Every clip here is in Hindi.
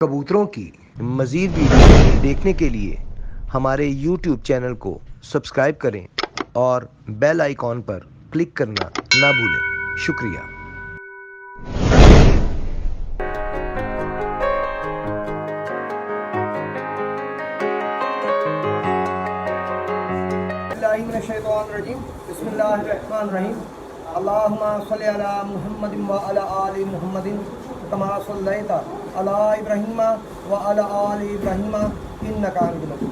कबूतरों की मज़ीद वीडियो देखने के लिए हमारे YouTube चैनल को सब्सक्राइब करें और बेल आइकॉन पर क्लिक करना ना भूलें। शुक्रिया। बिस्मिल्लाहिर्रहमानिर्रहीम। अल्लाहुम्मा सल्लि अला मुहम्मदिन व अला आलि मुहम्मदिन कमा सल्लैता अला इब्राहीम व अला आलि इब्राहीम इन्नका हमीदुम मजीद।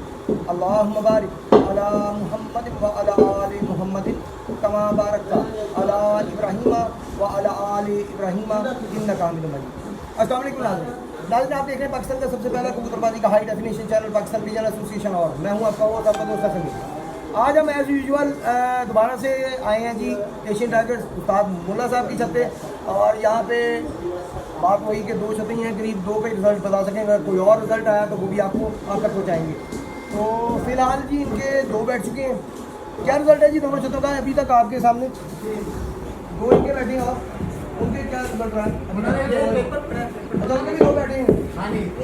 अल्लाहुम्मा बारिक अला मुहम्मदिन व अला आलि मुहम्मदिन कमा बारकता अला इब्राहीम व अला आलि इब्राहीम इन्नका हमीदुम मजीद। अस्सलाम वालेकुम नाज़रीन, आप देख रहे हैं पाकिस्तान का सबसे पहला कबूतरबाजी का high definition channel Pakistan pigeon association, और मैं हूं आपका होस्ट आपका दोस्त समीर। आज हम एज़ यूजुअल दोबारा से आए हैं जी एशियन टाइगर्स उस्ताद मुल्ला साहब की छत पे, और यहाँ पे बात वही कि दो छतें हैं, करीब दो का ही रिज़ल्ट बता सकें। अगर कोई और रिज़ल्ट आया तो वो भी आपको आप तक पहुँचाएँगे। तो फ़िलहाल जी इनके दो बैठ चुके हैं। क्या रिज़ल्ट है जी दोनों छतों का अभी तक आपके सामने? दो इनके बैठे हैं, और उनके क्या रिज़ल्ट रहा है? अच्छा, उनके भी दो बैठे हैं,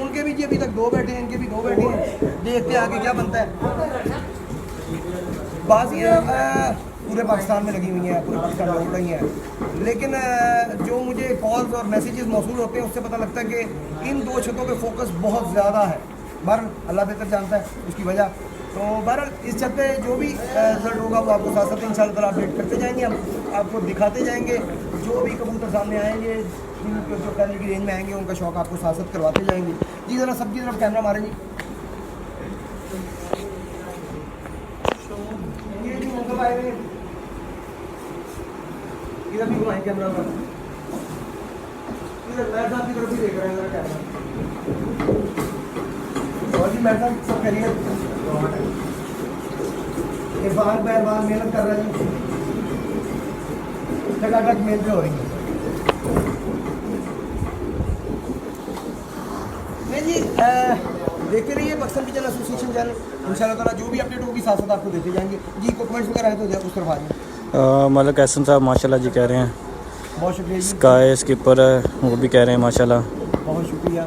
उनके भी जी अभी तक दो बैठे हैं, इनके भी दो बैठे हैं। देखते हैं आगे क्या बनता है। बाजियाँ पूरे पाकिस्तान में लगी हुई हैं, पूरे पाकिस्तान में उड़ रही हैं, लेकिन जो मुझे कॉल्स और मैसेजेस मौसूल होते हैं उससे पता लगता है कि इन दो छतों पे फोकस बहुत ज़्यादा है। बहरहाल अल्लाह बेहतर जानता है उसकी वजह। तो बहरहाल इस छत पे जो भी रिजल्ट होगा वो आपको साथ साथ इंशाल्लाह ताला अपडेट करते जाएंगे, हम आपको दिखाते जाएंगे। जो भी कबूतर सामने आएंगे, जो करने की रेंज में आएंगे, उनका शौक आपको साथ साथ करवाते जाएंगे। जी ज़रा सबकी तरफ कैमरा मारें जी। इधर भी घुमाएं कैमरा पर, इधर मैट साहब की तरफ भी देख रहे हैं जरा कैमरा। और जी मैट साहब सब करिए, इरफान पहलवान मेहनत कर रहा है जी, टकाटक मेहनत हो रही है। नहीं जी, देखते रहिए पाकिस्तान पिजन एसोसिएशन चैनल, इंशाल्लाह ताला जो भी अपडेट होगी साथ साथ आपको देते जाएंगे जी। कोई कमेंट्स वगैरह है तो उस तरफ आ जाए। मलिक एहसन साहब माशाल्लाह जी कह रहे हैं, बहुत शुक्रिया जी। स्काई स्किपर है वो भी कह रहे हैं माशाल्लाह। बहुत शुक्रिया।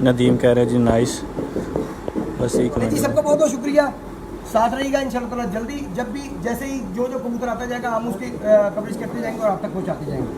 नदीम कह रहे हैं जी नाइस। बस यही जी कमेंट सबका बहुत बहुत शुक्रिया, साथ रहेगा इंशाल्लाह ताला। जल्दी जब भी जैसे ही जो कबूतर आता जाएगा हम उसकी कवरेज करते जाएंगे और आप तक पहुँचाते जाएंगे।